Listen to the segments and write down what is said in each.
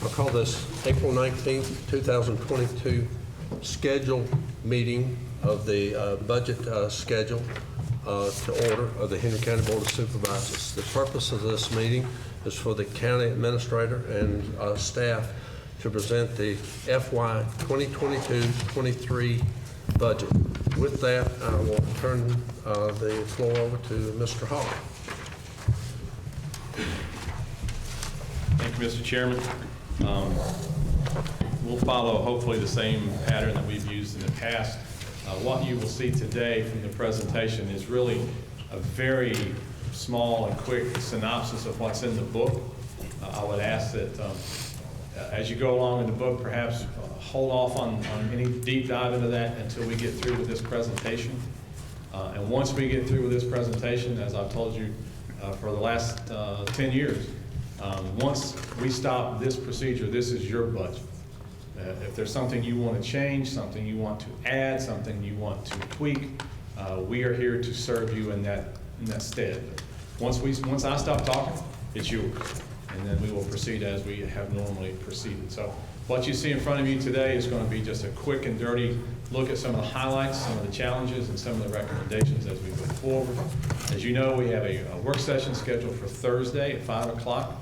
I'll call this April 19th, 2022 scheduled meeting of the budget schedule to order of the Henry County Board of Supervisors. The purpose of this meeting is for the county administrator and staff to present the FY 2022-23 budget. With that, I will turn the floor over to Mr. Hall. Thank you, Mr. Chairman. We'll follow hopefully the same pattern that we've used in the past. What you will see today from the presentation is really a very small and quick synopsis of what's in the book. I would ask that as you go along in the book, perhaps hold off on any deep dive into that until we get through with this presentation. And once we get through with this presentation, as I've told you for the last 10 years, once we stop this procedure, this is your budget. If there's something you want to change, something you want to add, something you want to tweak, we are here to serve you in that stead. Once I stop talking, it's yours, and then we will proceed as we have normally proceeded. So what you see in front of you today is going to be just a quick and dirty look at some of the highlights, some of the challenges, and some of the recommendations as we go forward. As you know, we have a work session scheduled for Thursday at 5 o'clock.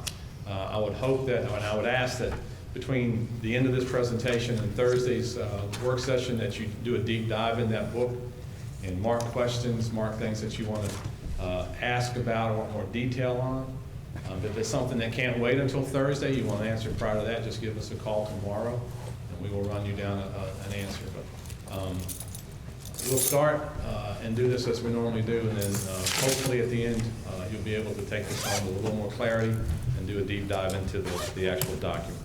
I would hope that, and I would ask that between the end of this presentation and Thursday's work session that you do a deep dive in that book and mark questions, mark things that you want to ask about or want more detail on. If it's something that can't wait until Thursday, you want to answer prior to that, just give us a call tomorrow and we will run you down an answer. But we'll start and do this as we normally do, and then hopefully at the end you'll be able to take this on with a little more clarity and do a deep dive into the actual document.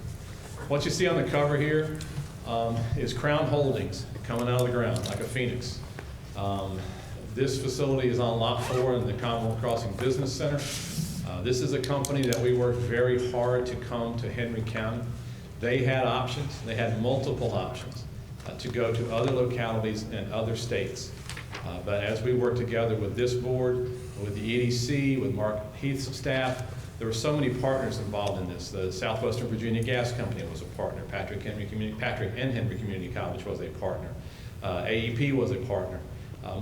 What you see on the cover here is Crown Holdings coming out of the ground like a phoenix. This facility is on Lot 4 in the Commonwealth Crossing Business Center. This is a company that we worked very hard to come to Henry County. They had options, they had multiple options to go to other localities and other states. But as we worked together with this board, with the EDC, with Mark Heath's staff, there were so many partners involved in this. The Southwestern Virginia Gas Company was a partner. Patrick and Henry Community College was a partner. AEP was a partner.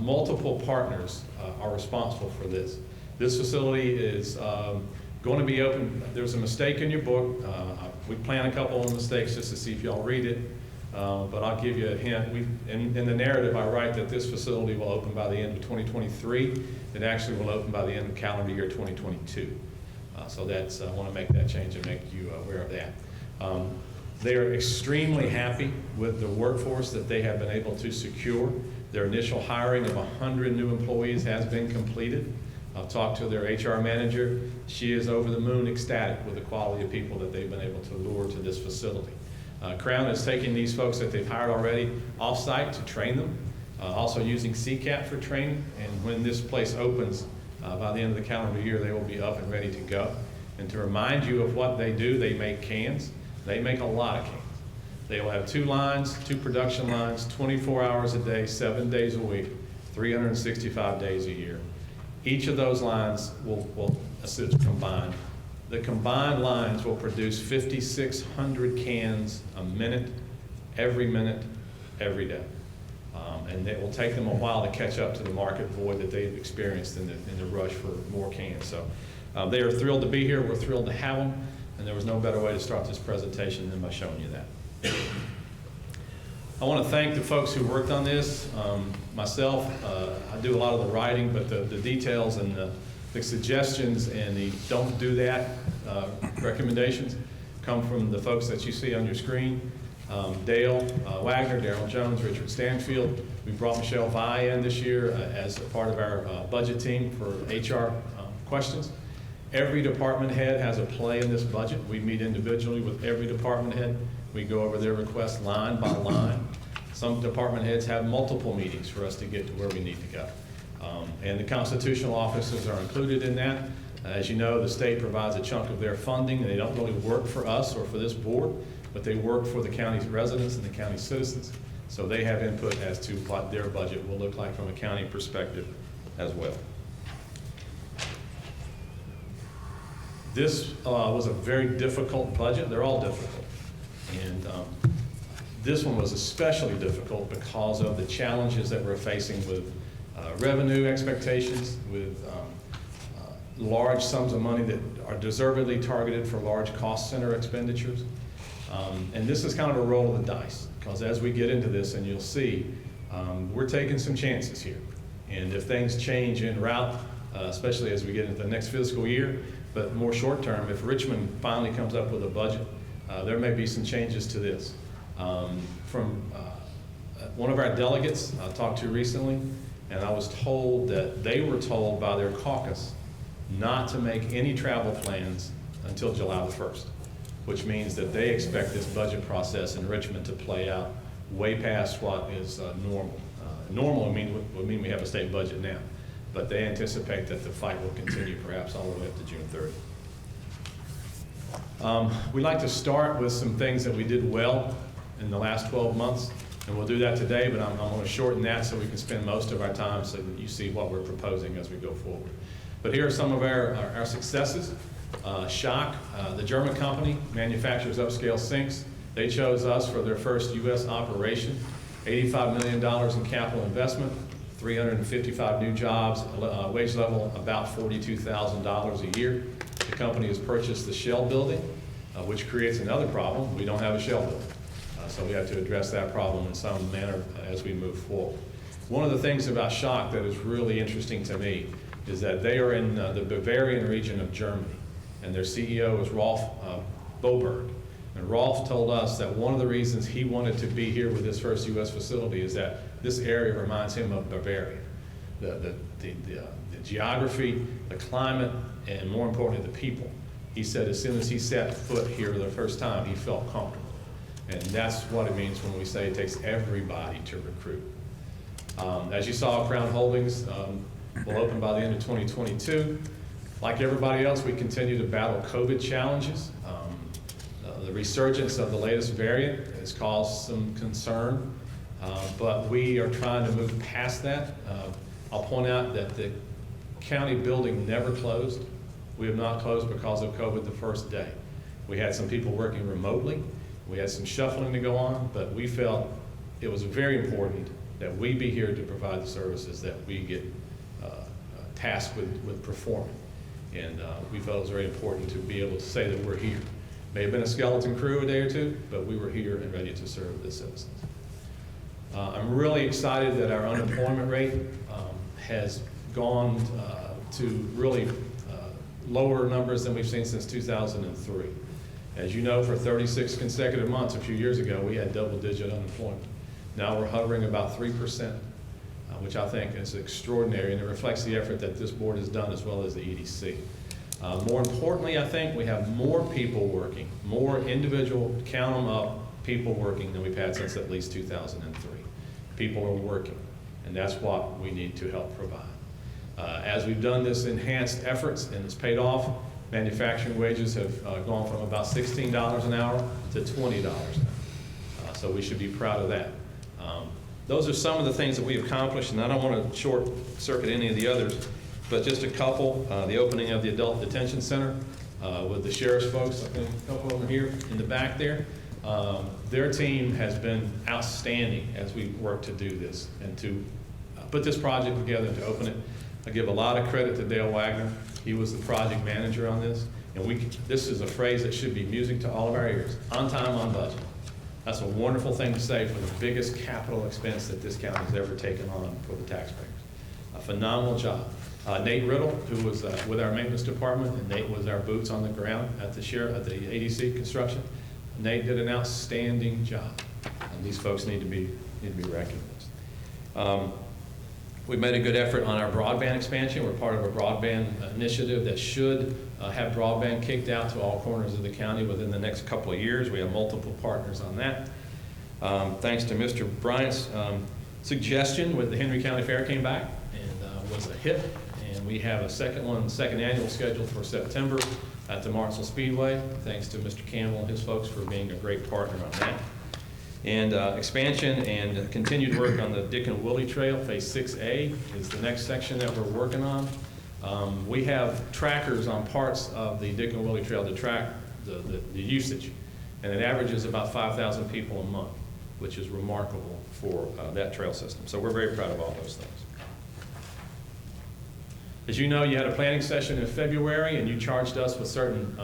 Multiple partners are responsible for this. This facility is going to be open. There's a mistake in your book. We plan a couple of mistakes just to see if y'all read it. But I'll give you a hint. In the narrative, I write that this facility will open by the end of 2023. It actually will open by the end of calendar year 2022. So that's, I want to make that change and make you aware of that. They are extremely happy with the workforce that they have been able to secure. Their initial hiring of 100 new employees has been completed. I've talked to their HR manager. She is over the moon ecstatic with the quality of people that they've been able to lure to this facility. Crown is taking these folks that they've hired already off-site to train them, also using CCAT for training, and when this place opens, by the end of the calendar year, they will be up and ready to go. And to remind you of what they do, they make cans. They make a lot of cans. They will have 2 lines, 2 production lines, 24 hours a day, 7 days a week, 365 days a year. Each of those lines will assist combined. The combined lines will produce 5,600 cans a minute, every day. And it will take them a while to catch up to the market void that they've experienced in the rush for more cans. So they are thrilled to be here. We're thrilled to have them. And there was no better way to start this presentation than by showing you that. I want to thank the folks who worked on this. Myself, I do a lot of the writing, but the details and the suggestions and the don't do that recommendations come from the folks that you see on your screen. Dale Wagner, Darrell Jones, Richard Stanfield. We brought Michelle Vi in this year as a part of our budget team for HR questions. Every department head has a play in this budget. We meet individually with every department head. We go over their request line by line. Some department heads have multiple meetings for us to get to where we need to go. And the constitutional officers are included in that. As you know, the state provides a chunk of their funding. They don't really work for us or for this board, but they work for the county's residents and the county's citizens. So they have input as to what their budget will look like from a county perspective as well. This was a very difficult budget. They're all difficult. And this one was especially difficult because of the challenges that we're facing with revenue expectations, with large sums of money that are deservedly targeted for large cost center expenditures. And this is kind of a roll of the dice, because as we get into this, and you'll see, we're taking some chances here. And if things change en route, especially as we get into the next fiscal year, but more short term, if Richmond finally comes up with a budget, there may be some changes to this. From one of our delegates I talked to recently, and I was told that they were told by their caucus not to make any travel plans until July the 1st, which means that they expect this budget process in Richmond to play out way past what is normal. Normal would mean we have a state budget now, but they anticipate that the fight will continue perhaps all the way up to June 30th. We'd like to start with some things that we did well in the last 12 months, and we'll do that today, but I'm going to shorten that so we can spend most of our time so that you see what we're proposing as we go forward. But here are some of our successes. Schock, the German company, manufactures upscale sinks. They chose us for their first U.S. operation. $85 million in capital investment, 355 new jobs, wage level about $42,000 a year. The company has purchased the shell building, which creates another problem. We don't have a shell building. So we have to address that problem in some manner as we move forward. One of the things about Schock that is really interesting to me is that they are in the Bavarian region of Germany, and their CEO is Rolf Boberg. And Rolf told us that one of the reasons he wanted to be here with his first U.S. facility is that this area reminds him of Bavaria. The geography, the climate, and more importantly, the people. He said as soon as he set foot here the first time, he felt comfortable. And that's what it means when we say it takes everybody to recruit. As you saw, Crown Holdings will open by the end of 2022. Like everybody else, we continue to battle COVID challenges. The resurgence of the latest variant has caused some concern, but we are trying to move past that. I'll point out that the county building never closed. We have not closed because of COVID the first day. We had some people working remotely. We had some shuffling to go on, but we felt it was very important that we be here to provide the services that we get tasked with performing. And we felt it was very important to be able to say that we're here. May have been a skeleton crew a day or two, but we were here and ready to serve the citizens. I'm really excited that our unemployment rate has gone to really lower numbers than we've seen since 2003. As you know, for 36 consecutive months a few years ago, we had double-digit unemployment. Now we're hovering about 3%, which I think is extraordinary, and it reflects the effort that this board has done as well as the EDC. More importantly, I think we have more people working, more individual, count them up, people working than we've had since at least 2003. People are working, and that's what we need to help provide. As we've done this enhanced efforts and it's paid off, manufacturing wages have gone from about $16 an hour to $20 an hour. So we should be proud of that. Those are some of the things that we've accomplished, and I don't want to short circuit any of the others, but just a couple. The opening of the Adult Detention Center with the sheriff's folks, I think a couple of them here in the back there. Their team has been outstanding as we work to do this and to put this project together and to open it. I give a lot of credit to Dale Wagner. He was the project manager on this. And this is a phrase that should be music to all of our ears. On time, on budget. That's a wonderful thing to say for the biggest capital expense that this county has ever taken on for the taxpayers. A phenomenal job. Nate Riddle, who was with our maintenance department, and Nate was our boots on the ground at the ADC construction. Nate did an outstanding job, and these folks need to be recognized. We've made a good effort on our broadband expansion. We're part of a broadband initiative that should have broadband kicked out to all corners of the county within the next couple of years. We have multiple partners on that. Thanks to Mr. Bryant's suggestion, with the Henry County Fair came back and was a hit. And we have a second annual scheduled for September at the Martinsville Speedway. Thanks to Mr. Campbell and his folks for being a great partner on that. And expansion and continued work on the Dick and Willie Trail, Phase 6A is the next section that we're working on. We have trackers on parts of the Dick and Willie Trail to track the usage, and it averages about 5,000 people a month, which is remarkable for that trail system. So we're very proud of all those things. As you know, you had a planning session in February, and you charged us with certain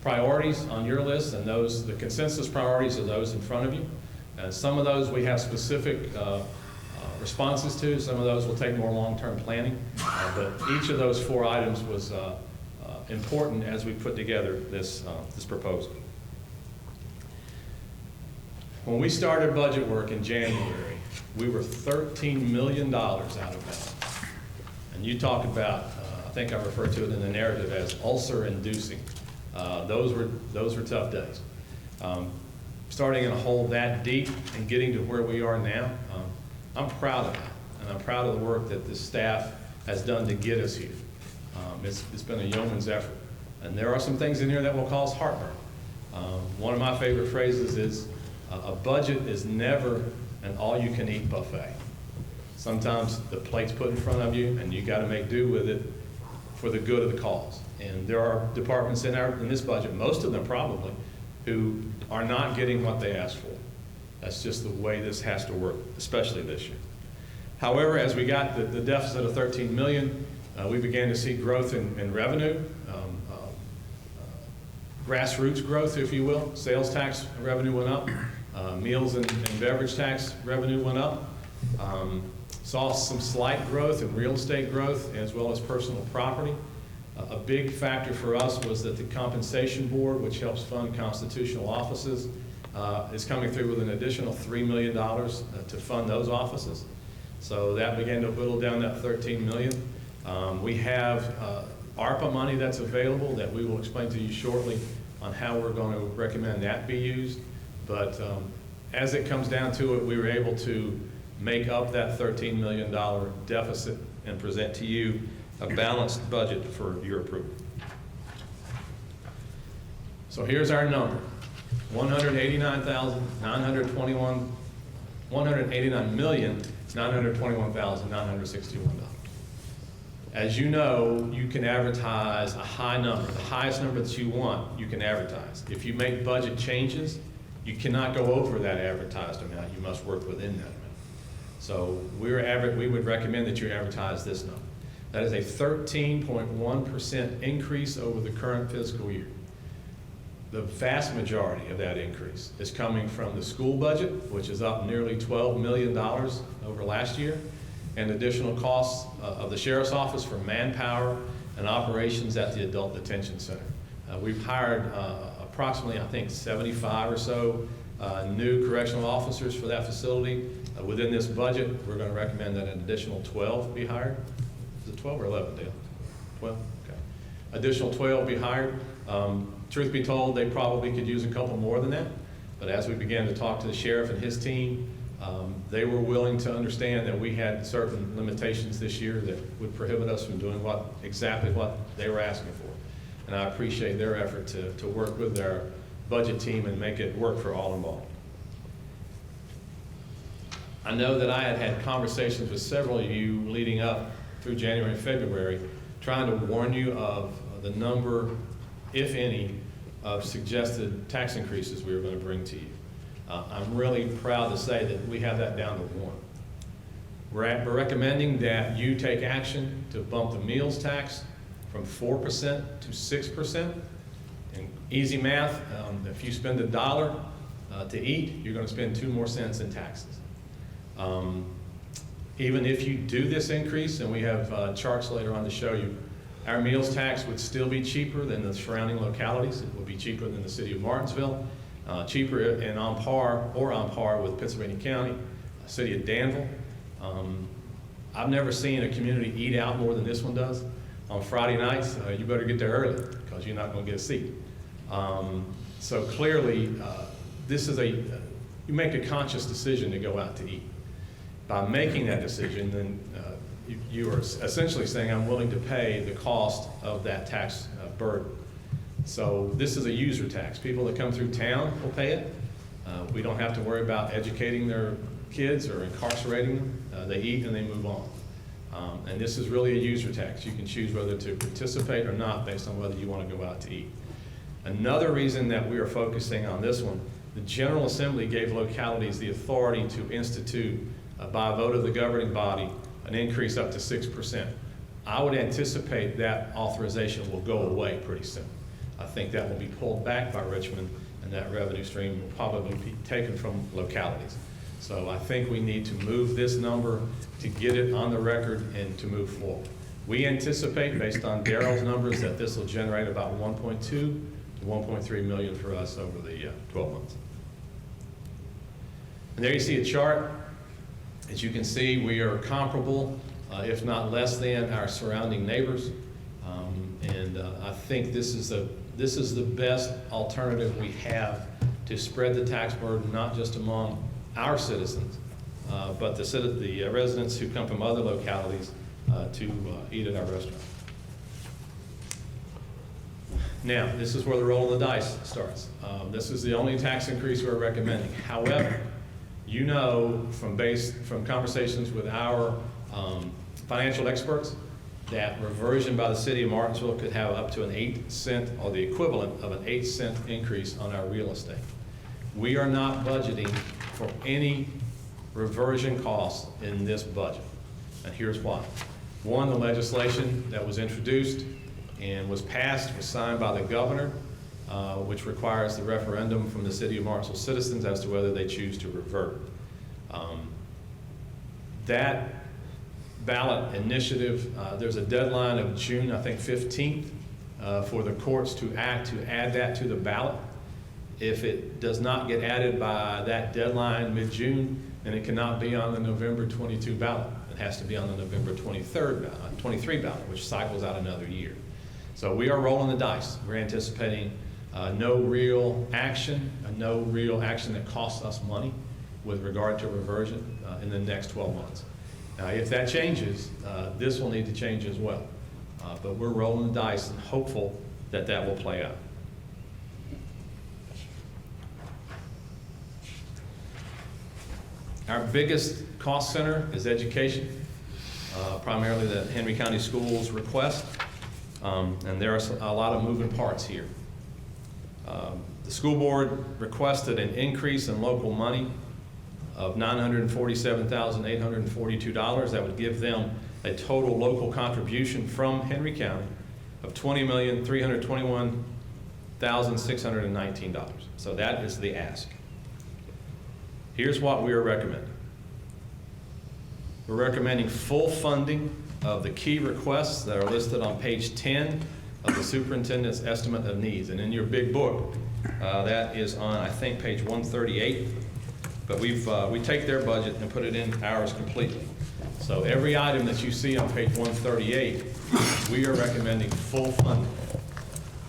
priorities on your list, and the consensus priorities are those in front of you. Some of those we have specific responses to. Some of those will take more long-term planning, but each of those 4 items was important as we put together this proposal. When we started budget work in January, we were $13 million out of balance. And you talk about, I think I referred to it in the narrative as ulcer-inducing. Those were tough days. Starting in a hole that deep and getting to where we are now, I'm proud of that, and I'm proud of the work that the staff has done to get us here. It's been a yeoman's effort, and there are some things in here that will cause heartburn. One of my favorite phrases is, a budget is never an all-you-can-eat buffet. Sometimes the plate's put in front of you, and you got to make do with it for the good of the cause. And there are departments in this budget, most of them probably, who are not getting what they asked for. That's just the way this has to work, especially this year. However, as we got the deficit of $13 million, we began to see growth in revenue, grassroots growth, if you will. Sales tax revenue went up. Meals and beverage tax revenue went up. Saw some slight growth in real estate growth as well as personal property. A big factor for us was that the compensation board, which helps fund constitutional offices, is coming through with an additional $3 million to fund those offices. So that began to whittle down that $13 million. We have ARPA money that's available that we will explain to you shortly on how we're going to recommend that be used. But as it comes down to it, we were able to make up that $13 million deficit and present to you a balanced budget for your approval. So here's our number: $189,921,961. As you know, you can advertise a high number, the highest number that you want, you can advertise. If you make budget changes, you cannot go over that advertised amount. You must work within that amount. So we would recommend that you advertise this number. That is a 13.1% increase over the current fiscal year. The vast majority of that increase is coming from the school budget, which is up nearly $12 million over last year, and additional costs of the sheriff's office for manpower and operations at the adult detention center. We've hired approximately, I think, 75 or so new correctional officers for that facility. Within this budget, we're going to recommend that an additional 12 be hired. Is it 12 or 11, Dale? 12? Okay. Additional 12 be hired. Truth be told, they probably could use a couple more than that. But as we began to talk to the sheriff and his team, they were willing to understand that we had certain limitations this year that would prohibit us from doing exactly what they were asking for. And I appreciate their effort to work with their budget team and make it work for all involved. I know that I had conversations with several of you leading up through January and February, trying to warn you of the number, if any, of suggested tax increases we were going to bring to you. I'm really proud to say that we have that down to 1. We're recommending that you take action to bump the meals tax from 4% to 6%. And easy math, if you spend $1 to eat, you're going to spend 2 more cents in taxes. Even if you do this increase, and we have charts later on to show you, our meals tax would still be cheaper than the surrounding localities. It would be cheaper than the city of Martinsville, cheaper and on par with Pennsylvania County, city of Danville. I've never seen a community eat out more than this one does. On Friday nights, you better get there early because you're not going to get a seat. So clearly, this is you make a conscious decision to go out to eat. By making that decision, then you are essentially saying, I'm willing to pay the cost of that tax burden. So this is a user tax. People that come through town will pay it. We don't have to worry about educating their kids or incarcerating them. They eat and they move on. And this is really a user tax. You can choose whether to participate or not based on whether you want to go out to eat. Another reason that we are focusing on this one, the General Assembly gave localities the authority to institute, by a vote of the governing body, an increase up to 6%. I would anticipate that authorization will go away pretty soon. I think that will be pulled back by Richmond, and that revenue stream will probably be taken from localities. So I think we need to move this number to get it on the record and to move forward. We anticipate, based on Darrell's numbers, that this will generate about 1.2 to 1.3 million for us over the 12 months. And there you see a chart. As you can see, we are comparable, if not less than, our surrounding neighbors. I think this is the best alternative we have to spread the tax burden, not just among our citizens, but the residents who come from other localities to eat at our restaurant. Now, this is where the roll of the dice starts. This is the only tax increase we're recommending. However, you know from conversations with our financial experts that reversion by the city of Martinsville could have up to an 8-cent, or the equivalent of an 8-cent increase on our real estate. We are not budgeting for any reversion costs in this budget, and here's why. One, the legislation that was introduced and was passed was signed by the governor, which requires the referendum from the city of Martinsville citizens as to whether they choose to revert. That ballot initiative, there's a deadline of June, I think 15th, for the courts to add that to the ballot. If it does not get added by that deadline mid-June, then it cannot be on the November 22 ballot. It has to be on the November 23 ballot, which cycles out another year. So we are rolling the dice. We're anticipating no real action that costs us money with regard to reversion in the next 12 months. Now, if that changes, this will need to change as well. But we're rolling the dice and hopeful that that will play out. Our biggest cost center is education, primarily the Henry County Schools request, and there are a lot of moving parts here. The school board requested an increase in local money of $947,842. That would give them a total local contribution from Henry County of $20,321,619. So that is the ask. Here's what we are recommending. We're recommending full funding of the key requests that are listed on page 10 of the superintendent's estimate of needs. And in your big book, that is on, I think, page 138. But we take their budget and put it in ours completely. So every item that you see on page 138, we are recommending full funding.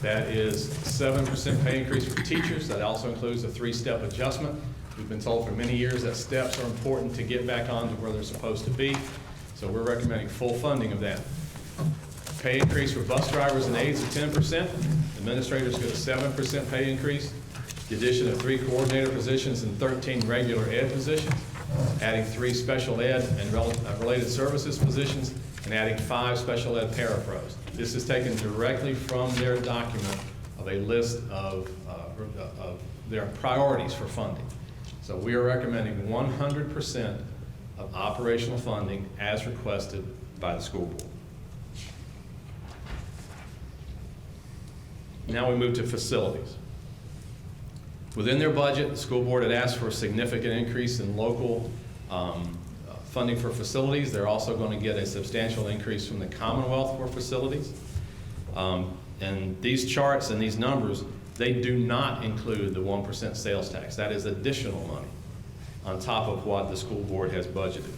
That is 7% pay increase for teachers. That also includes a 3-step adjustment. We've been told for many years that steps are important to get back on to where they're supposed to be. So we're recommending full funding of that. Pay increase for bus drivers and aides of 10%. Administrators get a 7% pay increase. The addition of 3 coordinator positions and 13 regular ed positions. Adding 3 special ed and related services positions, and adding 5 special ed parapros. This is taken directly from their document of a list of their priorities for funding. So we are recommending 100% of operational funding as requested by the school board. Now we move to facilities. Within their budget, the school board had asked for a significant increase in local funding for facilities. They're also going to get a substantial increase from the Commonwealth for facilities. And these charts and these numbers, they do not include the 1% sales tax. That is additional money on top of what the school board has budgeted.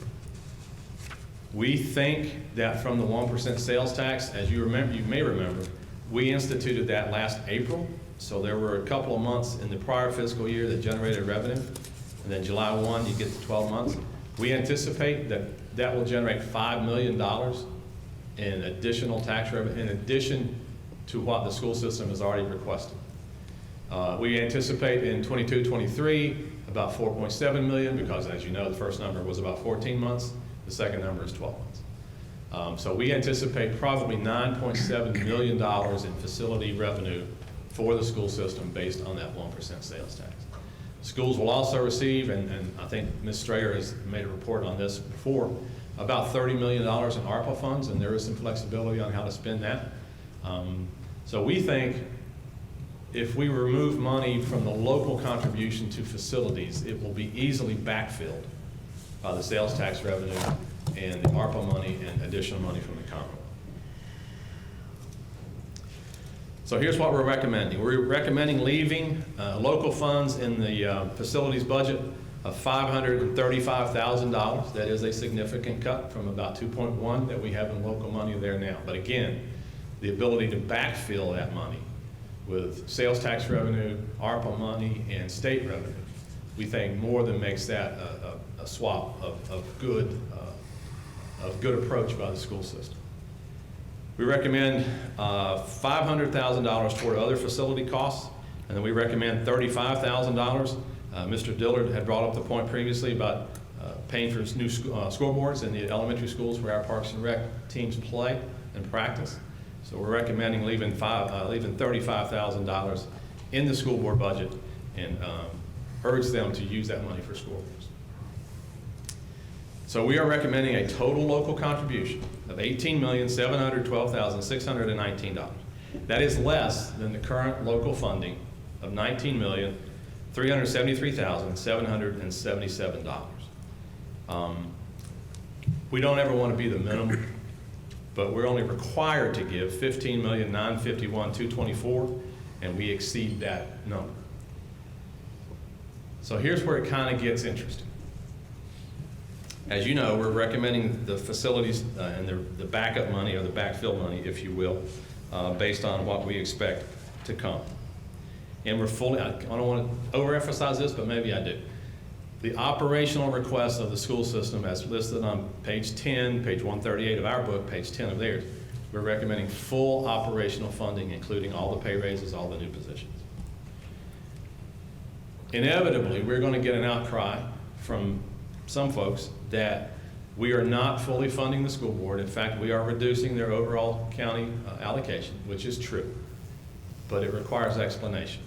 We think that from the 1% sales tax, as you may remember, we instituted that last April. So there were a couple of months in the prior fiscal year that generated revenue, and then July 1, you get to 12 months. We anticipate that that will generate $5 million in additional tax revenue, in addition to what the school system has already requested. We anticipate in 22-23 about $4.7 million, because as you know, the first number was about 14 months, the second number is 12 months. So we anticipate probably $9.7 million in facility revenue for the school system based on that 1% sales tax. Schools will also receive, and I think Ms. Strayer has made a report on this before, about $30 million in ARPA funds, and there is some flexibility on how to spend that. So we think if we remove money from the local contribution to facilities, it will be easily backfilled by the sales tax revenue and the ARPA money and additional money from the Commonwealth. So here's what we're recommending. We're recommending leaving local funds in the facilities budget of $535,000. That is a significant cut from about 2.1 that we have in local money there now. But again, the ability to backfill that money with sales tax revenue, ARPA money, and state revenue, we think more than makes that a swap of good approach by the school system. We recommend $500,000 toward other facility costs, and then we recommend $35,000. Mr. Dillard had brought up the point previously about paying for new scoreboards in the elementary schools where our Parks and Rec teams play and practice. So we're recommending leaving $35,000 in the school board budget and urge them to use that money for scoreboards. So we are recommending a total local contribution of $18,712,619. That is less than the current local funding of $19,373,777. We don't ever want to be the minimum, but we're only required to give $15,951,224, and we exceed that number. So here's where it kind of gets interesting. As you know, we're recommending the facilities and the backup money, or the backfill money, if you will, based on what we expect to come. And we're fully, I don't want to overemphasize this, but maybe I do. The operational requests of the school system, as listed on page 10, page 138 of our book, page 10 of theirs, we're recommending full operational funding, including all the pay raises, all the new positions. Inevitably, we're going to get an outcry from some folks that we are not fully funding the school board. In fact, we are reducing their overall county allocation, which is true, but it requires explanation.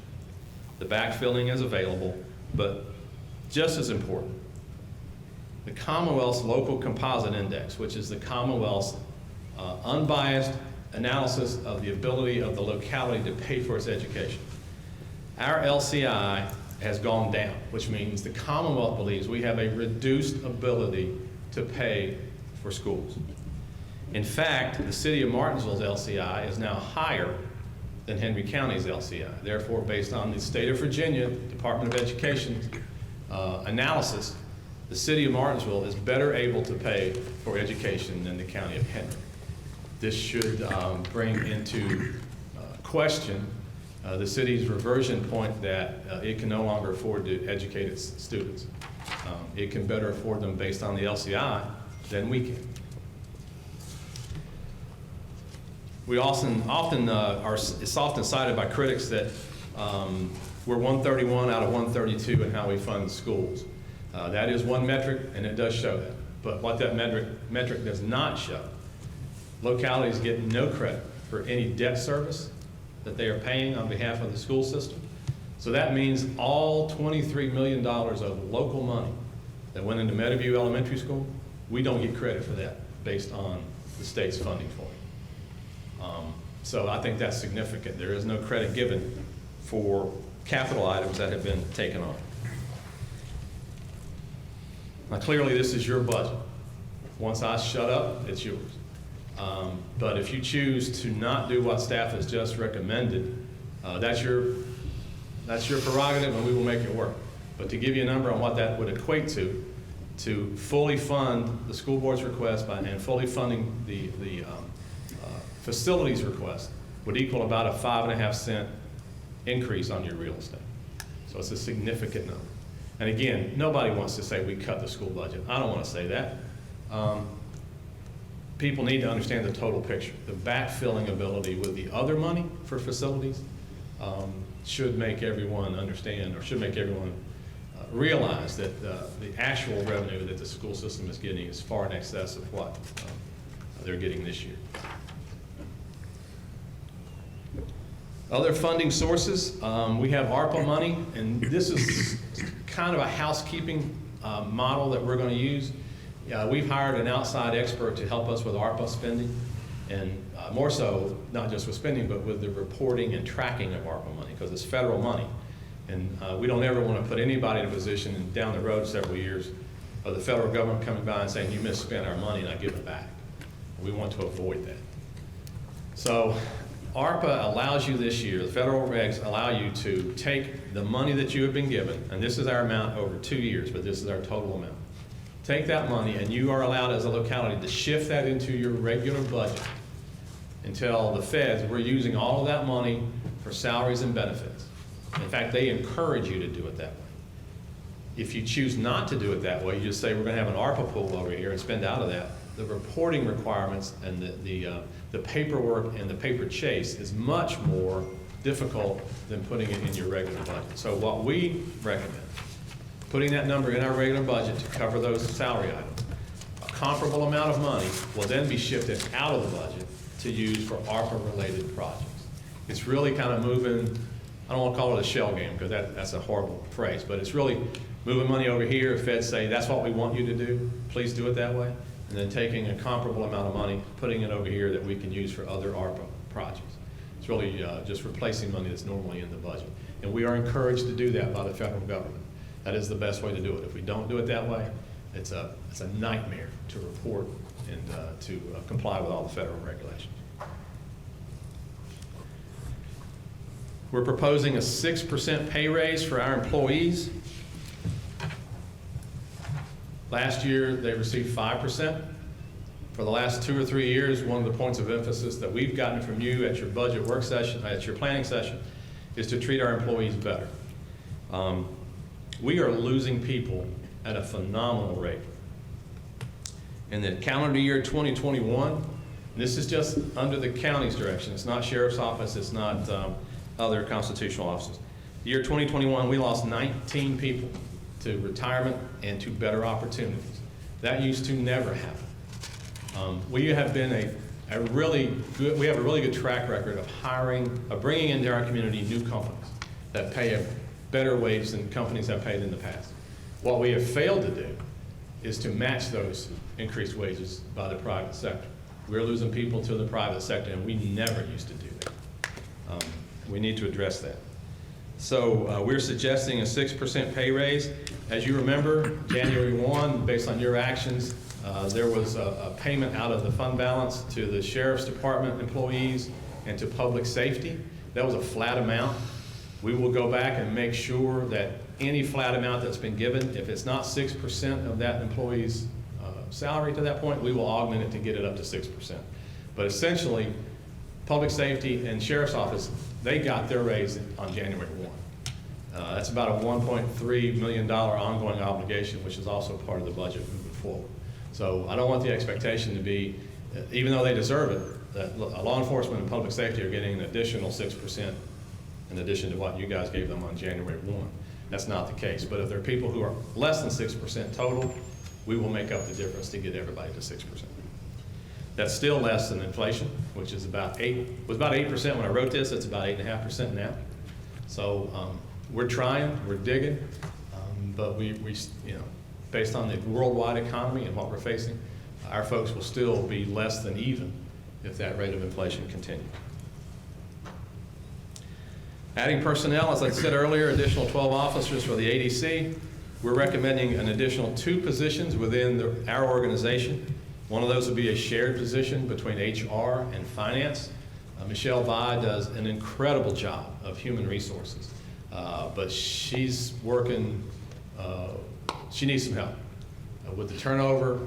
The backfilling is available, but just as important, the Commonwealth's Local Composite Index, which is the Commonwealth's unbiased analysis of the ability of the locality to pay for its education. Our LCI has gone down, which means the Commonwealth believes we have a reduced ability to pay for schools. In fact, the city of Martinsville's LCI is now higher than Henry County's LCI. Therefore, based on the state of Virginia Department of Education analysis, the city of Martinsville is better able to pay for education than the county of Henry. This should bring into question the city's reversion point that it can no longer afford to educate its students. It can better afford them based on the LCI than we can. We it's often cited by critics that we're 131 out of 132 in how we fund the schools. That is one metric, and it does show that. But what that metric does not show, localities get no credit for any debt service that they are paying on behalf of the school system. So that means all $23 million of local money that went into Meadowview Elementary School, we don't get credit for that based on the state's funding for it. So I think that's significant. There is no credit given for capital items that have been taken on. Now clearly this is your budget. Once I shut up, it's yours. But if you choose to not do what staff has just recommended, that's your prerogative, and we will make it work. But to give you a number on what that would equate to fully fund the school board's request and fully funding the facilities request would equal about a 5.5-cent increase on your real estate. So it's a significant number. And again, nobody wants to say we cut the school budget. I don't want to say that. People need to understand the total picture. The backfilling ability with the other money for facilities should make everyone understand, or should make everyone realize that the actual revenue that the school system is getting is far in excess of what they're getting this year. Other funding sources, we have ARPA money, and this is kind of a housekeeping model that we're going to use. We've hired an outside expert to help us with ARPA spending, and more so, not just with spending, but with the reporting and tracking of ARPA money, because it's federal money. And we don't ever want to put anybody in a position and down the road several years of the federal government coming by and saying, you misspent our money and I give it back. We want to avoid that. So ARPA allows you this year, the federal regs allow you to take the money that you have been given, and this is our amount over 2 years, but this is our total amount. Take that money and you are allowed as a locality to shift that into your regular budget until the feds, we're using all of that money for salaries and benefits. In fact, they encourage you to do it that way. If you choose not to do it that way, you just say, we're going to have an ARPA pool over here and spend out of that. The reporting requirements and the paperwork and the paper chase is much more difficult than putting it in your regular budget. So what we recommend, putting that number in our regular budget to cover those salary items, a comparable amount of money will then be shifted out of the budget to use for ARPA-related projects. It's really kind of moving, I don't want to call it a shell game because that's a horrible phrase, but it's really moving money over here. Feds say, that's what we want you to do, please do it that way. And then taking a comparable amount of money, putting it over here that we can use for other ARPA projects. It's really just replacing money that's normally in the budget. And we are encouraged to do that by the federal government. That is the best way to do it. If we don't do it that way, it's a nightmare to report and to comply with all the federal regulations. We're proposing a 6% pay raise for our employees. Last year, they received 5%. For the last 2 or 3 years, one of the points of emphasis that we've gotten from you at your budget work session, at your planning session, is to treat our employees better. We are losing people at a phenomenal rate. In the calendar year 2021, this is just under the county's direction. It's not sheriff's office, it's not other constitutional offices. The year 2021, we lost 19 people to retirement and to better opportunities. That used to never happen. We have been a really good track record of hiring, of bringing into our community new companies that pay a better wage than companies have paid in the past. What we have failed to do is to match those increased wages by the private sector. We're losing people to the private sector, and we never used to do that. We need to address that. So we're suggesting a 6% pay raise. As you remember, January 1, based on your actions, there was a payment out of the fund balance to the Sheriff's Department employees and to public safety. That was a flat amount. We will go back and make sure that any flat amount that's been given, if it's not 6% of that employee's salary to that point, we will augment it to get it up to 6%. But essentially, public safety and Sheriff's Office, they got their raise on January 1. That's about a $1.3 million ongoing obligation, which is also part of the budget moving forward. So I don't want the expectation to be, even though they deserve it, that law enforcement and public safety are getting an additional 6% in addition to what you guys gave them on January 1. That's not the case. But if there are people who are less than 6% total, we will make up the difference to get everybody to 6%. That's still less than inflation, which is about 8%. Was about 8% when I wrote this. It's about 8.5% now. So we're trying, we're digging, but we based on the worldwide economy and what we're facing, our folks will still be less than even if that rate of inflation continues. Adding personnel, as I said earlier, additional 12 officers for the ADC. We're recommending an additional 2 positions within our organization. One of those would be a shared position between HR and finance. Michelle Vai does an incredible job of human resources, but she's working, she needs some help with the turnover,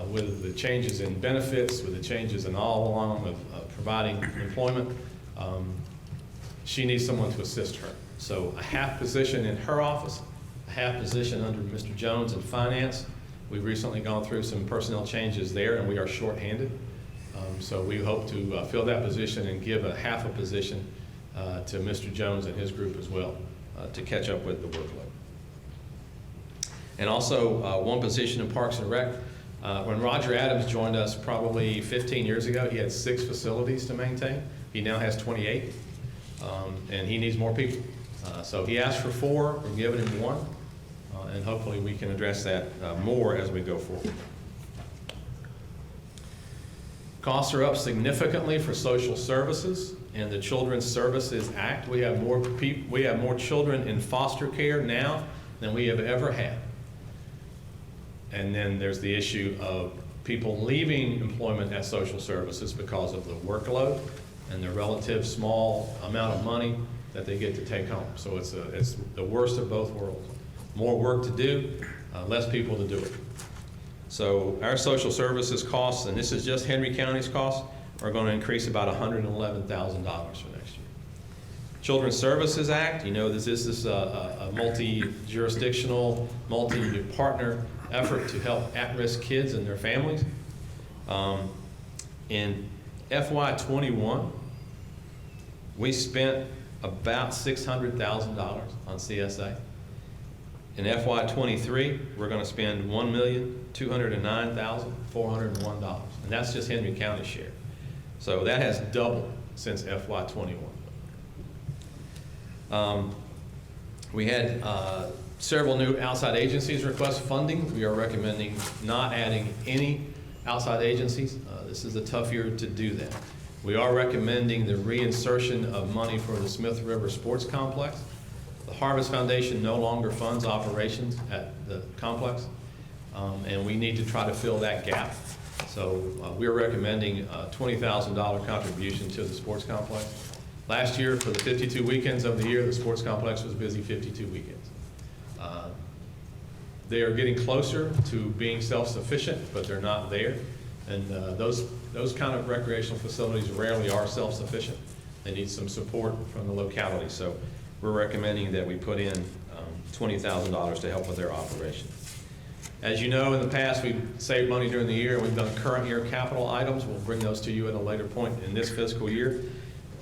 with the changes in benefits, with the changes in all along of providing employment. She needs someone to assist her. So a half position in her office, a half position under Mr. Jones in finance. We've recently gone through some personnel changes there, and we are shorthanded. So we hope to fill that position and give a half a position to Mr. Jones and his group as well to catch up with the workload. And also 1 position in Parks and Rec. When Roger Adams joined us probably 15 years ago, he had 6 facilities to maintain. He now has 28, and he needs more people. So he asked for 4, we're giving him 1, and hopefully we can address that more as we go forward. Costs are up significantly for social services. In the Children's Services Act, we have more children in foster care now than we have ever had. And then there's the issue of people leaving employment at social services because of the workload and the relative small amount of money that they get to take home. So it's the worst of both worlds. More work to do, less people to do it. So our social services costs, and this is just Henry County's costs, are going to increase about $111,000 for next year. Children's Services Act, you know, this is a multi-jurisdictional, multi-partner effort to help at-risk kids and their families. In FY21, we spent about $600,000 on CSA. In FY23, we're going to spend $1,209,401, and that's just Henry County's share. So that has doubled since FY21. We had several new outside agencies request funding. We are recommending not adding any outside agencies. This is a tough year to do that. We are recommending the reinsertion of money for the Smith River Sports Complex. The Harvest Foundation no longer funds operations at the complex, and we need to try to fill that gap. So we're recommending a $20,000 contribution to the sports complex. Last year, for the 52 weekends of the year, the sports complex was busy 52 weekends. They are getting closer to being self-sufficient, but they're not there. And those kind of recreational facilities rarely are self-sufficient. They need some support from the locality. So we're recommending that we put in $20,000 to help with their operation. As you know, in the past, we've saved money during the year, and we've done current year capital items. We'll bring those to you at a later point in this fiscal year.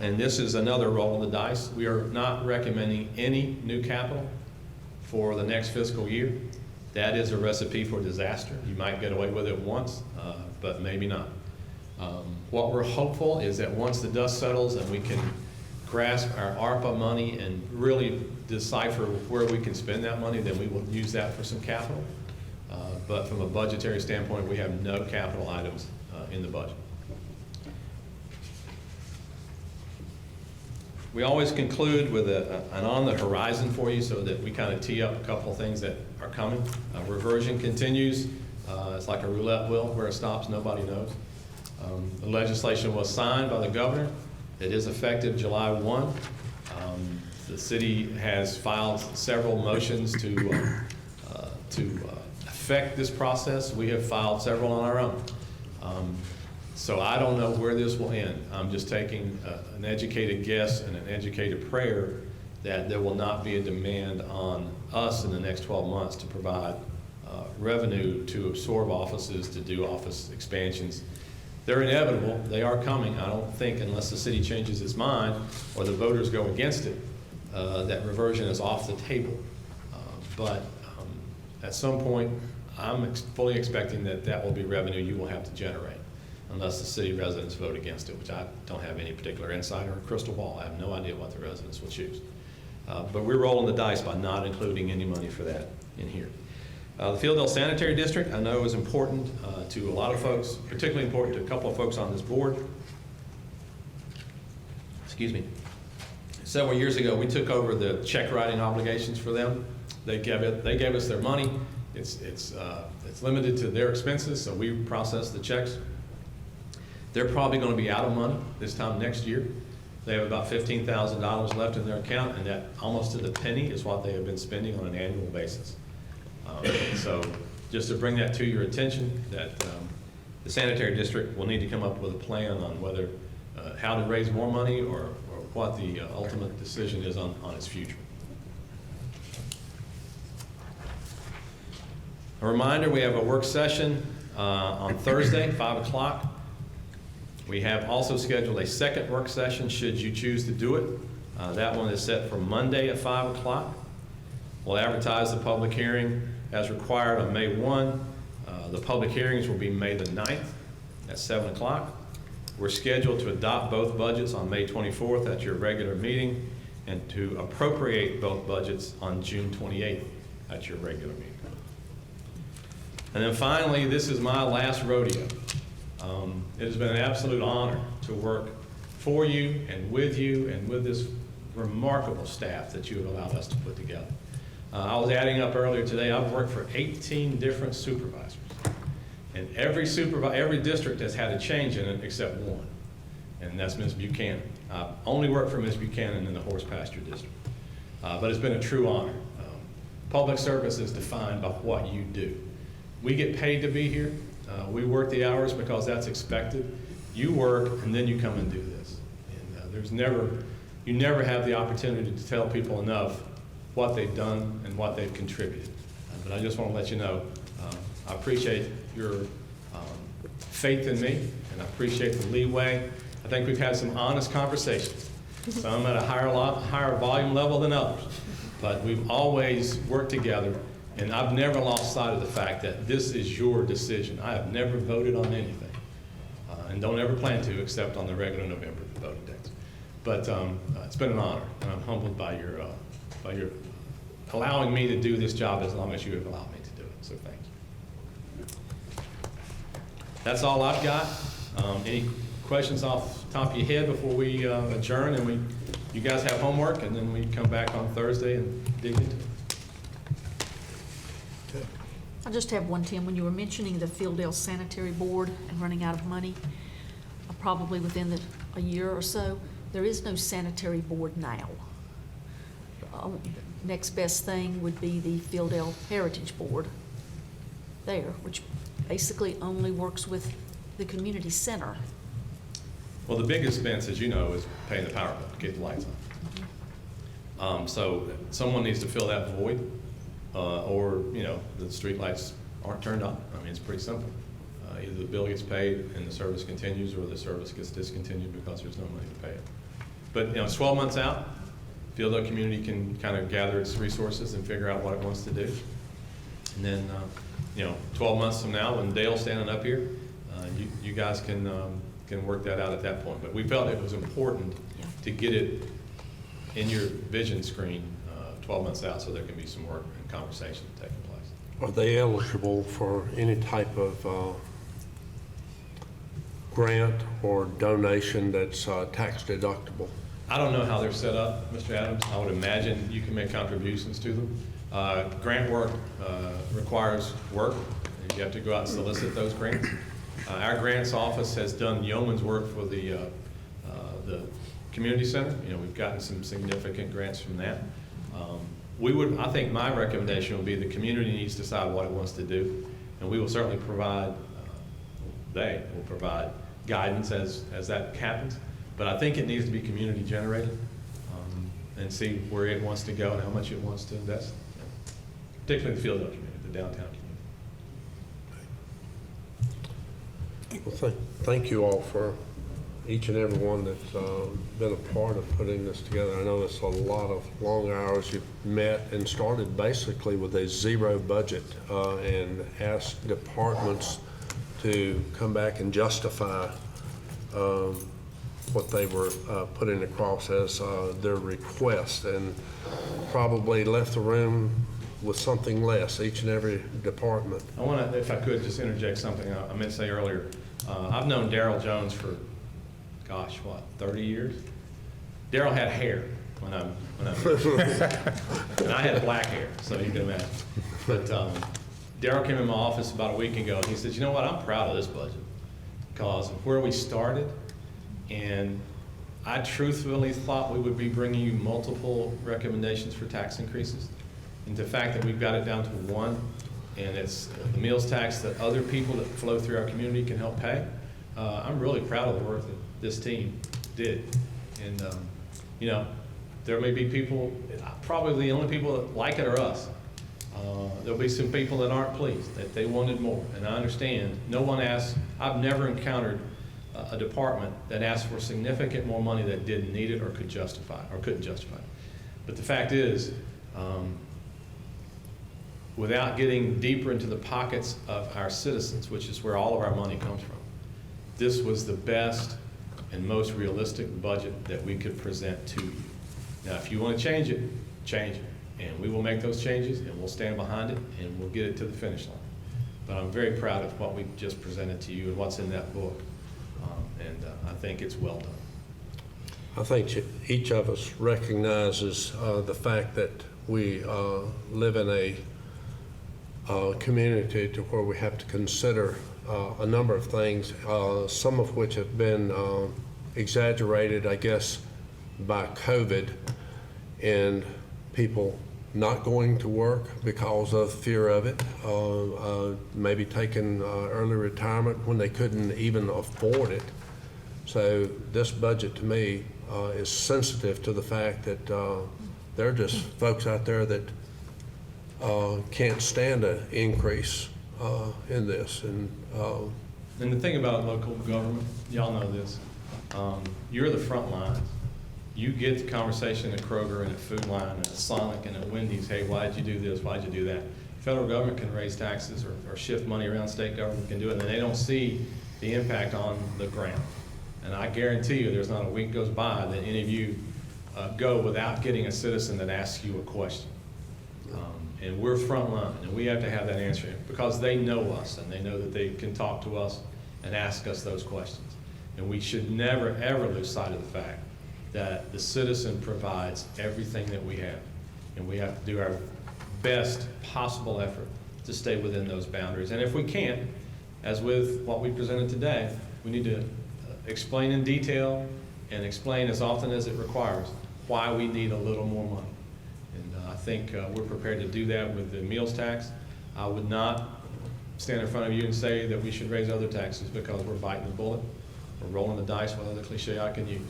And this is another roll of the dice. We are not recommending any new capital for the next fiscal year. That is a recipe for disaster. You might get away with it once, but maybe not. What we're hopeful is that once the dust settles and we can grasp our ARPA money and really decipher where we can spend that money, then we will use that for some capital. But from a budgetary standpoint, we have no capital items in the budget. We always conclude with an on the horizon for you so that we kind of tee up a couple of things that are coming. Reversion continues. It's like a roulette wheel. Where it stops, nobody knows. The legislation was signed by the governor. It is effective July 1. The city has filed several motions to affect this process. We have filed several on our own. So I don't know where this will end. I'm just taking an educated guess and an educated prayer that there will not be a demand on us in the next 12 months to provide revenue to absorb offices, to do office expansions. They're inevitable. They are coming. I don't think, unless the city changes its mind or the voters go against it, that reversion is off the table. But at some point, I'm fully expecting that will be revenue you will have to generate, unless the city residents vote against it, which I don't have any particular insight or crystal ball. I have no idea what the residents will choose. But we're rolling the dice by not including any money for that in here. The Fieldale Sanitary District, I know, is important to a lot of folks, particularly important to a couple of folks on this board. Excuse me. Several years ago, we took over the check writing obligations for them. They gave us their money. It's limited to their expenses, so we process the checks. They're probably going to be out of money this time next year. They have about $15,000 left in their account, and that almost to the penny is what they have been spending on an annual basis. So just to bring that to your attention, that the sanitary district will need to come up with a plan on whether, how to raise more money or what the ultimate decision is on its future. A reminder, we have a work session on Thursday, 5 o'clock. We have also scheduled a second work session should you choose to do it. That one is set for Monday at 5 o'clock. We'll advertise the public hearing as required on May 1. The public hearings will be May the 9th at 7 o'clock. We're scheduled to adopt both budgets on May 24th at your regular meeting, and to appropriate both budgets on June 28th at your regular meeting. And then finally, this is my last rodeo. It has been an absolute honor to work for you and with this remarkable staff that you have allowed us to put together. I was adding up earlier today, I've worked for 18 different supervisors. And every district has had a change in it except one, and that's Ms. Buchanan. I only worked for Ms. Buchanan in the horse pasture district. But it's been a true honor. Public service is defined by what you do. We get paid to be here. We work the hours because that's expected. You work and then you come and do this. And you never have the opportunity to tell people enough what they've done and what they've contributed. But I just want to let you know, I appreciate your faith in me, and I appreciate the leeway. I think we've had some honest conversations. Some at a higher volume level than others, but we've always worked together, and I've never lost sight of the fact that this is your decision. I have never voted on anything, and don't ever plan to, except on the regular November voting dates. But it's been an honor, and I'm humbled by your allowing me to do this job as long as you have allowed me to do it. So thank you. That's all I've got. Any questions off the top of your head before we adjourn and you guys have homework, and then we come back on Thursday and dig into it? I just have one, Tim. When you were mentioning the Fieldale Sanitary Board and running out of money, probably within a year or so, there is no sanitary board now. Next best thing would be the Fieldale Heritage Board there, which basically only works with the community center. Well, the big expense, as you know, is paying the power bill to keep the lights on. So someone needs to fill that void, or the street lights aren't turned on. I mean, it's pretty simple. Either the bill gets paid and the service continues, or the service gets discontinued because there's no money to pay it. But it's 12 months out. Fieldale community can kind of gather its resources and figure out what it wants to do. And then, 12 months from now, when Dale's standing up here, you guys can work that out at that point. But we felt it was important to get it in your vision screen 12 months out, so there can be some work and conversation taking place. Are they eligible for any type of grant or donation that's tax deductible? I don't know how they're set up, Mr. Adams. I would imagine you can make contributions to them. Grant work requires work, and you have to go out and solicit those grants. Our grants office has done yeoman's work for the community center. We've gotten some significant grants from that. I think my recommendation would be the community needs to decide what it wants to do, and we will certainly provide, they will provide guidance as that happens. But I think it needs to be community generated, and see where it wants to go and how much it wants to invest, particularly the Fieldale community, the downtown community. Well, thank you all for each and every one that's been a part of putting this together. I know it's a lot of long hours. You've met and started basically with a zero budget and asked departments to come back and justify what they were putting across as their request, and probably left the room with something less, each and every department. I want to, if I could, just interject something I meant to say earlier. I've known Darrell Jones for, 30 years? Darrell had hair when I and I had black hair, so you can imagine. But Darrell came in my office about a week ago, and he said, "You know what? I'm proud of this budget because of where we started, and I truthfully thought we would be bringing you multiple recommendations for tax increases, and the fact that we've got it down to one, and it's the meals tax that other people that flow through our community can help pay. I'm really proud of the work that this team did, and there may be people, probably the only people that like it are us. There'll be some people that aren't pleased, that they wanted more, and I understand. No one asked. I've never encountered a department that asked for significant more money that didn't need it or couldn't justify it. But the fact is, without getting deeper into the pockets of our citizens, which is where all of our money comes from, this was the best and most realistic budget that we could present to you. Now, if you want to change it, change it. And we will make those changes, and we'll stand behind it, and we'll get it to the finish line. But I'm very proud of what we just presented to you and what's in that book. I think it's well done. I think each of us recognizes the fact that we live in a community to where we have to consider a number of things, some of which have been exaggerated, I guess, by COVID, and people not going to work because of fear of it, maybe taking early retirement when they couldn't even afford it. So this budget, to me, is sensitive to the fact that there are just folks out there that can't stand an increase in this. And the thing about local government, y'all know this, you're the front lines. You get the conversation at Kroger and at Food Line and at Sonic and at Wendy's, hey, why'd you do this, why'd you do that? Federal government can raise taxes or shift money around, state government can do it, and they don't see the impact on the ground. And I guarantee you there's not a week goes by that any of you go without getting a citizen that asks you a question. And we're front line, and we have to have that answer because they know us and they know that they can talk to us and ask us those questions. And we should never, ever lose sight of the fact that the citizen provides everything that we have. And we have to do our best possible effort to stay within those boundaries. And if we can't, as with what we presented today, we need to explain in detail and explain as often as it requires why we need a little more money. And I think we're prepared to do that with the meals tax. I would not stand in front of you and say that we should raise other taxes because we're biting the bullet or rolling the dice, what other cliche I can use.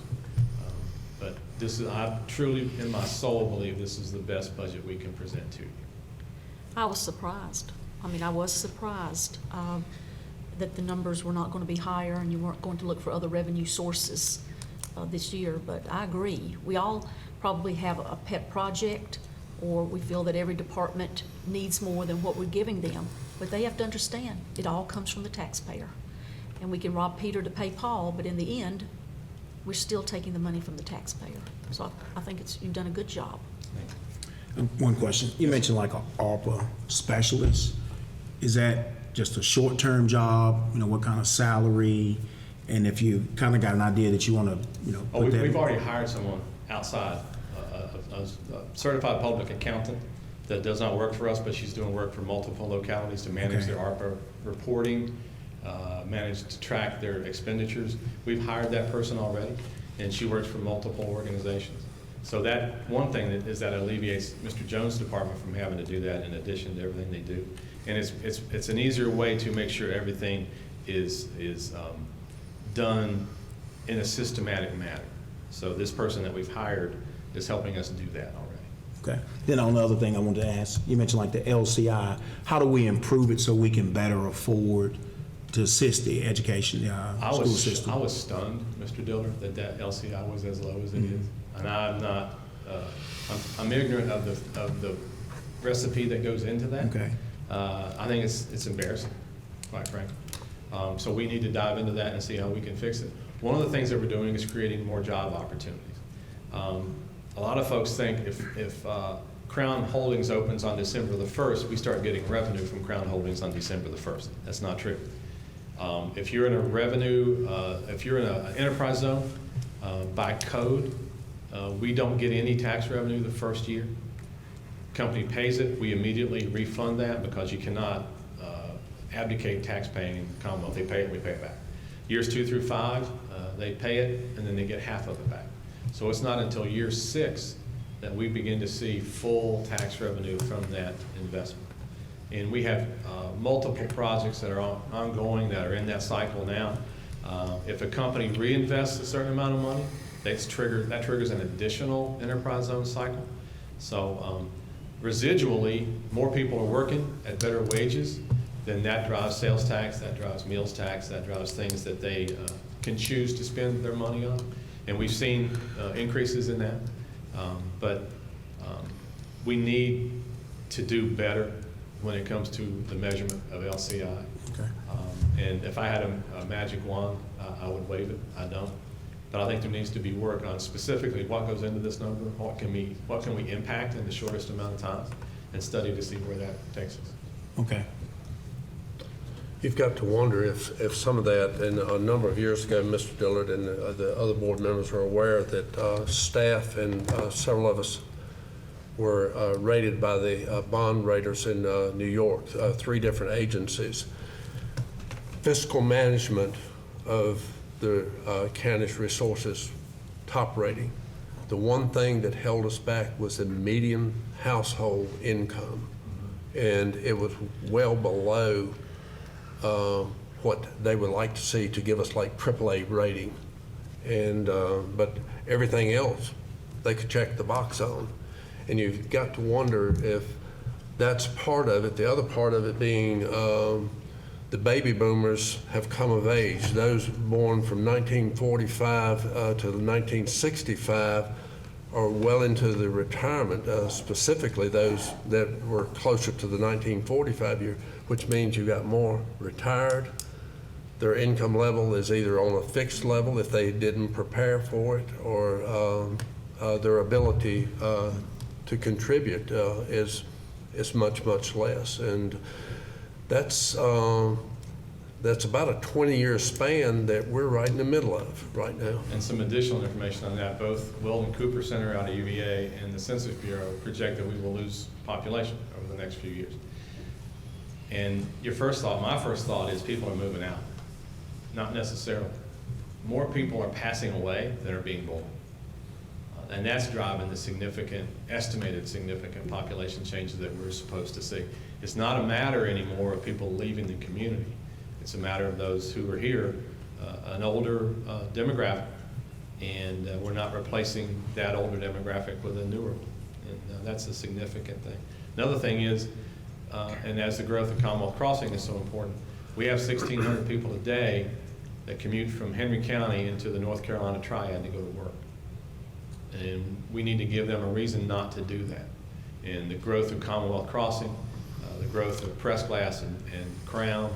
But this is, I truly, in my soul, believe this is the best budget we can present to you. I was surprised. I mean, I was surprised that the numbers were not going to be higher and you weren't going to look for other revenue sources this year. But I agree. We all probably have a pet project, or we feel that every department needs more than what we're giving them. But they have to understand it all comes from the taxpayer. And we can rob Peter to pay Paul, but in the end, we're still taking the money from the taxpayer. So I think you've done a good job. One question. You mentioned like an ARPA specialist. Is that just a short-term job? You know, what kind of salary? And if you kind of got an idea that you want to, you know, put that. We've already hired someone outside, a certified public accountant that does not work for us, but she's doing work for multiple localities to manage their ARPA reporting, manage to track their expenditures. We've hired that person already, and she works for multiple organizations. So that one thing is that alleviates Mr. Jones' department from having to do that in addition to everything they do. And it's an easier way to make sure everything is done in a systematic manner. So this person that we've hired is helping us do that already. Okay. Then on the other thing I wanted to ask, you mentioned like the LCI. How do we improve it so we can better afford to assist the education, school system? I was stunned, Mr. Diller, that LCI was as low as it is. And I'm not, I'm ignorant of the recipe that goes into that. Okay. I think it's embarrassing, quite frankly. So we need to dive into that and see how we can fix it. One of the things that we're doing is creating more job opportunities. A lot of folks think if Crown Holdings opens on December the 1st, we start getting revenue from Crown Holdings on December the 1st. That's not true. If you're in a revenue, if you're in an enterprise zone, by code, we don't get any tax revenue the first year. Company pays it, we immediately refund that because you cannot abdicate tax paying in the Commonwealth. They pay it, we pay it back. Years 2 through 5, they pay it, and then they get half of it back. So it's not until year 6 that we begin to see full tax revenue from that investment. And we have multiple projects that are ongoing that are in that cycle now. If a company reinvests a certain amount of money, that triggers an additional enterprise zone cycle. So residually, more people are working at better wages, then that drives sales tax, that drives meals tax, that drives things that they can choose to spend their money on. And we've seen increases in that. But we need to do better when it comes to the measurement of LCI. Okay. And if I had a magic wand, I would wave it. I don't. But I think there needs to be work on specifically what goes into this number, what can we impact in the shortest amount of time, and study to see where that takes us. Okay. You've got to wonder if some of that, and a number of years ago, Mr. Dillard and the other board members are aware that staff and several of us were rated by the bond raters in New York, 3 different agencies. Fiscal management of the county's resources, top rating. The one thing that held us back was the median household income, and it was well below what they would like to see to give us like AAA rating. And but everything else they could check the box on. And you've got to wonder if that's part of it. The other part of it being the baby boomers have come of age. Those born from 1945 to 1965 are well into the retirement, specifically those that were closer to the 1945 year, which means you got more retired. Their income level is either on a fixed level if they didn't prepare for it, or their ability to contribute is much, much less. And that's about a 20-year span that we're right in the middle of right now. And some additional information on that, both Weldon Cooper Center out of UVA and the Census Bureau project that we will lose population over the next few years. And my first thought is people are moving out. Not necessarily. More people are passing away than are being born. And that's driving the estimated significant population changes that we're supposed to see. It's not a matter anymore of people leaving the community. It's a matter of those who are here, an older demographic, and we're not replacing that older demographic with a newer one. And that's a significant thing. Another thing is, and as the growth of Commonwealth Crossing is so important, we have 1,600 people a day that commute from Henry County into the North Carolina Triad to go to work. And we need to give them a reason not to do that. And the growth of Commonwealth Crossing, the growth of Press Glass and Crown,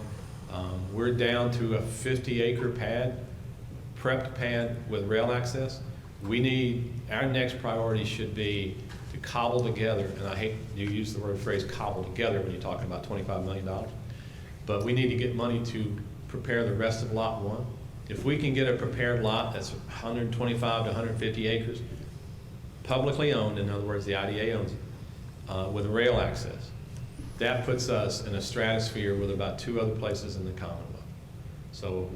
we're down to a 50-acre pad, prepped pad with rail access. Our next priority should be to cobble together, and I hate you use the phrase cobble together when you're talking about $25 million, but we need to get money to prepare the rest of Lot 1. If we can get a prepared lot that's 125 to 150 acres, publicly owned, in other words, the IDA owns it, with rail access, that puts us in a stratosphere with about 2 other places in the Commonwealth. So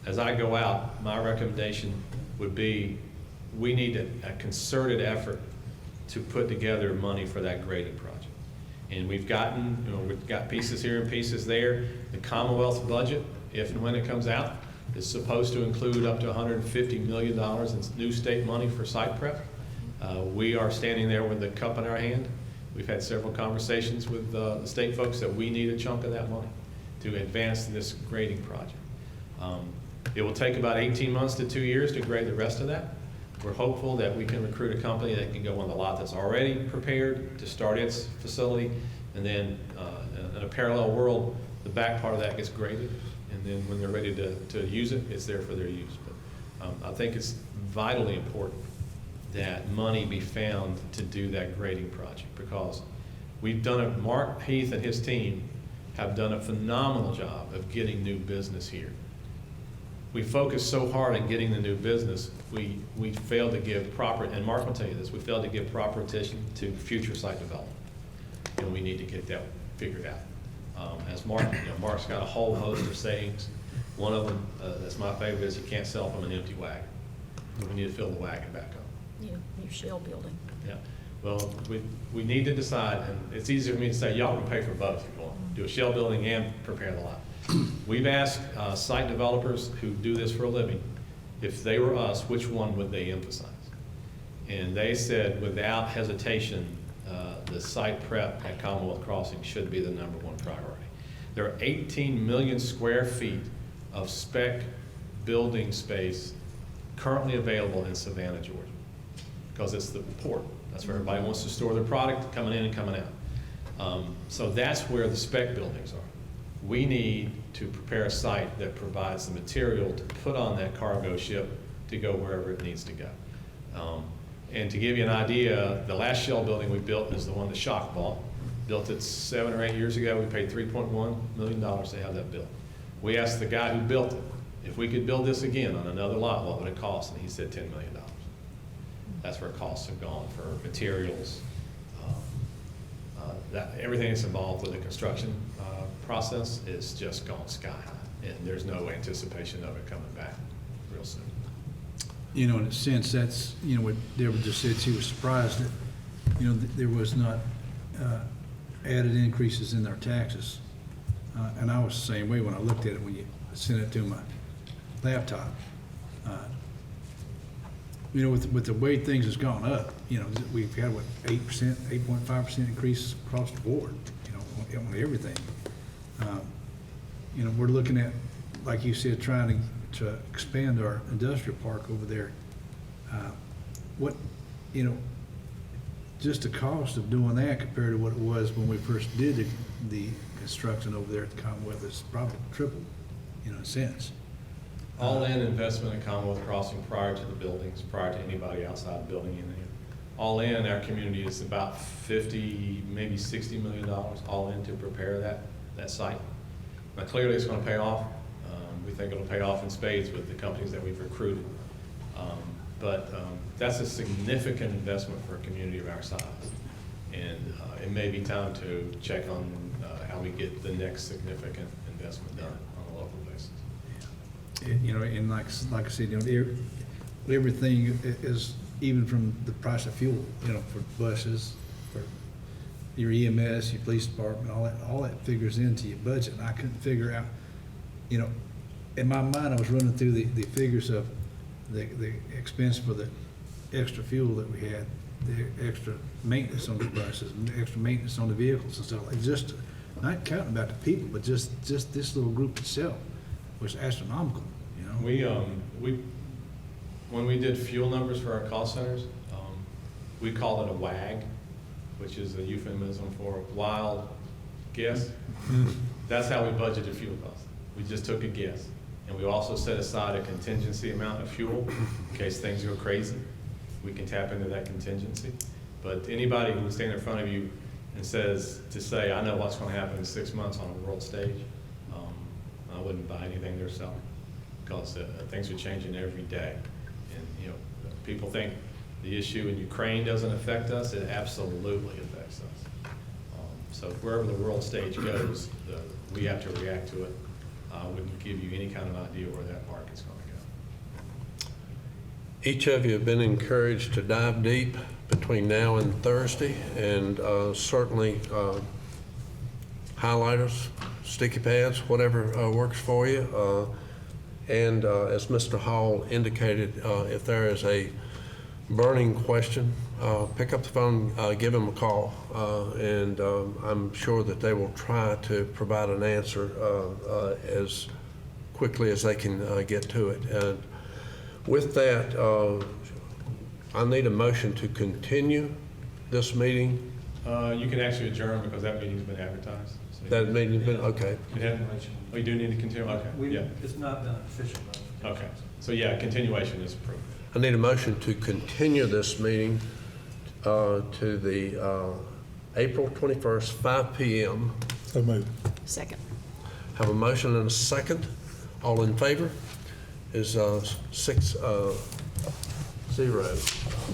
as I go out, my recommendation would be we need a concerted effort to put together money for that grading project. And we've got pieces here and pieces there. The Commonwealth budget, if and when it comes out, is supposed to include up to $150 million in new state money for site prep. We are standing there with the cup in our hand. We've had several conversations with the state folks that we need a chunk of that money to advance this grading project. It will take about 18 months to 2 years to grade the rest of that. We're hopeful that we can recruit a company that can go on the lot that's already prepared to start its facility, and then in a parallel world, the back part of that gets graded, and then when they're ready to use it, it's there for their use. But I think it's vitally important that money be found to do that grading project, because we've done it. Mark Heath and his team have done a phenomenal job of getting new business here. We focus so hard on getting the new business, we failed to give proper, and Mark will tell you this, we failed to give proper attention to future site development. And we need to get that figured out. As Mark, Mark's got a whole host of sayings. One of them, that's my favorite, is you can't sell from an empty wagon. We need to fill the wagon back up. Yeah, new shell building. Yeah, well, we need to decide, and it's easier for me to say, y'all can pay for both if you want. Do a shell building and prepare the lot. We've asked site developers who do this for a living, if they were us, which one would they emphasize? And they said, without hesitation, the site prep at Commonwealth Crossing should be the #1 priority. There are 18 million square feet of spec building space currently available in Savannah, Georgia, because it's the port. That's where everybody wants to store their product coming in and coming out. So that's where the spec buildings are. We need to prepare a site that provides the material to put on that cargo ship to go wherever it needs to go. And to give you an idea, the last shell building we built is the one that Shock bought. Built it 7 or 8 years ago. We paid $3.1 million to have that built. We asked the guy who built it, if we could build this again on another lot, what would it cost? And he said $10 million. That's where costs have gone for materials, everything that's involved with the construction process is just gone sky high, and there's no anticipation of it coming back real soon. You know, in a sense, that's, you know, what Deborah just said, she was surprised that, you know, there was not added increases in their taxes. And I was the same way when I looked at it, when you sent it to my laptop. You know, with the way things has gone up, you know, we've had, what, 8%, 8.5% increase across the board, you know, on everything. You know, we're looking at, like you said, trying to expand our industrial park over there. What, you know, just the cost of doing that compared to what it was when we first did the construction over there at the Commonwealth is probably triple, you know, in a sense. All-in investment in Commonwealth Crossing prior to the buildings, prior to anybody outside the building in there. All in, our community is about $50, maybe $60 million all in to prepare that site. Now clearly it's going to pay off. We think it'll pay off in spades with the companies that we've recruited. But that's a significant investment for a community of our size. And it may be time to check on how we get the next significant investment done on a local basis. You know, and like I said, you know, everything is, even from the price of fuel, you know, for buses, for your EMS, your police department, all that figures into your budget. And I couldn't figure out, you know, in my mind, I was running through the figures of the expense for the extra fuel that we had, the extra maintenance on the buses, and the extra maintenance on the vehicles and stuff. Like, just not counting about the people, but just this little group itself was astronomical, you know? When we did fuel numbers for our call centers, we call it a WAG, which is a euphemism for wild guess. That's how we budgeted fuel costs. We just took a guess. And we also set aside a contingency amount of fuel in case things go crazy. We can tap into that contingency. But anybody who would stand in front of you and say, I know what's going to happen in 6 months on a world stage, I wouldn't buy anything they're selling, because things are changing every day. And, you know, people think the issue in Ukraine doesn't affect us. It absolutely affects us. So wherever the world stage goes, we have to react to it. I wouldn't give you any kind of idea where that market's going to go. Each of you have been encouraged to dive deep between now and Thursday, and certainly highlighters, sticky pads, whatever works for you. And as Mr. Hall indicated, if there is a burning question, pick up the phone, give them a call, and I'm sure that they will try to provide an answer as quickly as they can get to it. And with that, I need a motion to continue this meeting. You can actually adjourn because that meeting's been advertised. So That meeting's been, okay. Oh, you do need to continue? Okay, yeah. It's not been official. Okay, so yeah, continuation is approved. I need a motion to continue this meeting to the April 21st, 5 p.m. So moved. Second. Have a motion and a second. All in favor is 6-0.